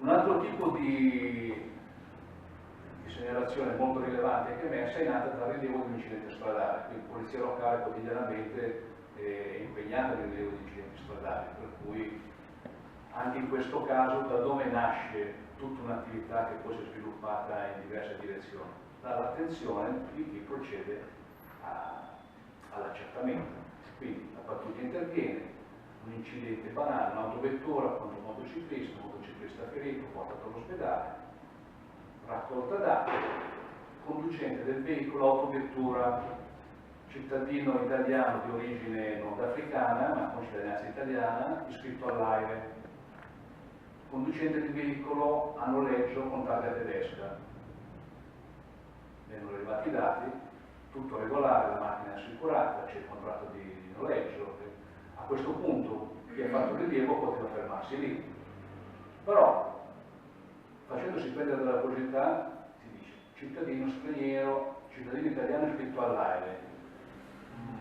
Un altro tipo di segnalazione molto rilevante che è emersa è nata dal rilievo di un incidente stradale, quindi la polizia locale quotidianamente è impegnata nel rilievo di incidenti stradali, per cui anche in questo caso da dove nasce tutta un'attività che poi si è sviluppata in diverse direzioni? Dall'attenzione di chi procede all'accertamento. Quindi la pattuglia interviene, un incidente banale, un'autovettura contro un motociclista ferito, portato all'ospedale, raccolta dati, conducente del veicolo, autovettura, cittadino italiano di origine nordafricana, ma con cittadinanza italiana, iscritto all'AIRE, conducente del veicolo a noleggio con targa tedesca. Vengono rilevati i dati, tutto regolare, la macchina è assicurata, c'è il contratto di noleggio. A questo punto chi ha fatto il rilievo poteva fermarsi lì. Però, facendosi prendere dalla curiosità, si dice cittadino straniero, cittadino italiano iscritto all'AIRE.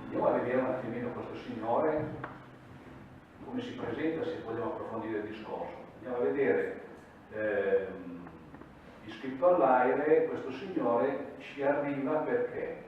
Andiamo a vedere un attimino questo signore, come si presenta, se vogliamo approfondire il discorso. Andiamo a vedere iscritto all'AIRE, questo signore ci arriva perché?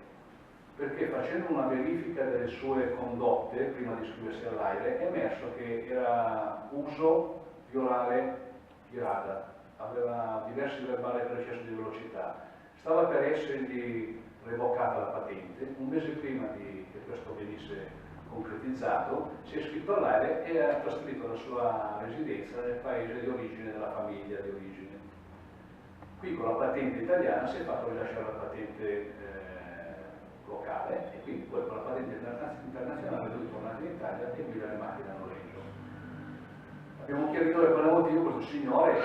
Perché facendo una verifica delle sue condotte prima di iscriversi all'AIRE è emerso che era uso violare di radar, aveva diversi verbali per eccesso di velocità, stava per essergli revocata la patente, un mese prima che questo venisse concretizzato, si è iscritto all'AIRE e ha trasferito la sua residenza nel paese di origine della famiglia di origine. Qui con la patente italiana si è fatto rilasciare la patente locale e quindi poi con la patente internazionale lui è tornato in Italia e guida le macchine a noleggio. Abbiamo chiarito per quale motivo questo signore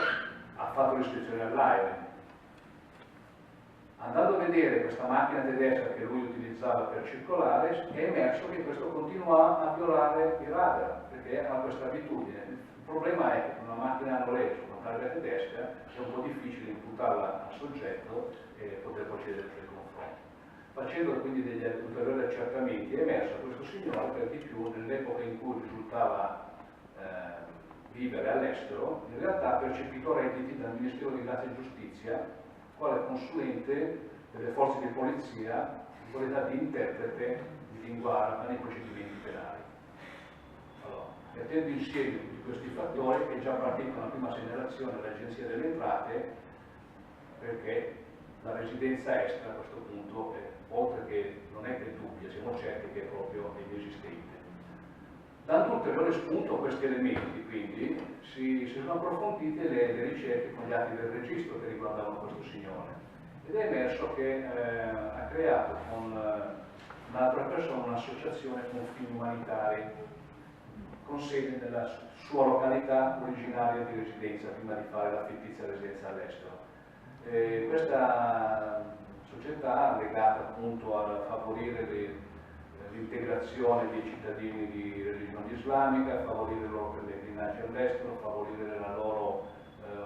ha fatto l'iscrizione all'AIRE. Andando a vedere questa macchina tedesca che lui utilizzava per circolare, è emerso che questo continua a violare i radar, perché ha questa abitudine. Il problema è che con una macchina a noleggio, con targa tedesca, è un po' difficile imputarla al soggetto e poter procedere per il confronto. Facendo quindi degli ulteriori accertamenti è emerso a questo signore, per di più, nell'epoca in cui risultava vivere all'estero, in realtà ha percepito redditi dal Ministero di Grazia e Giustizia quale consulente delle forze di polizia in qualità di interprete di lingua araba nei procedimenti penali. Allora, mettendo insieme tutti questi fattori è già partita una prima segnalazione all'Agenzia delle Entrate, perché la residenza estera a questo punto, oltre che non è che dubbia, siamo certi che è proprio inesistente. Dando ulteriore spunto a questi elementi, quindi, si sono approfondite le ricerche con gli atti del registro che riguardavano questo signore. Ed è emerso che ha creato con un'altra persona un'associazione con fini umanitari, con sede nella sua località originaria di residenza, prima di fare la fittizia residenza all'estero. Questa società, legata appunto a favorire l'integrazione dei cittadini di religione islamica, favorire il loro pellegrinaggio all'estero, favorire il loro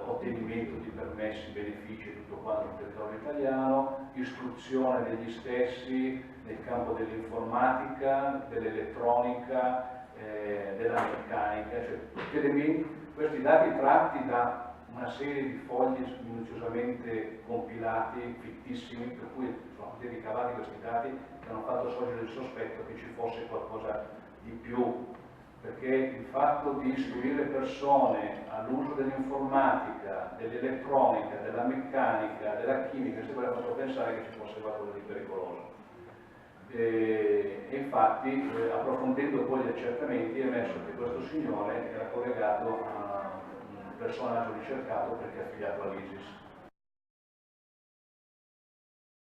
ottenimento di permessi, benefici e tutto quanto sul territorio italiano, istruzione degli stessi nel campo dell'informatica, dell'elettronica, della meccanica, cioè tutti elementi, questi dati tratti da una serie di fogli minuziosamente compilati, fittissimi, per cui sono stati ricavati questi dati che hanno fatto sorgere il sospetto che ci fosse qualcosa di più, perché il fatto di istruire persone all'uso dell'informatica, dell'elettronica, della meccanica, della chimica, si aveva fatto pensare che ci fosse qualcosa di pericoloso. E infatti, approfondendo poi gli accertamenti, è emerso che questo signore era collegato a un personaggio ricercato perché è affiliato all'ISIS.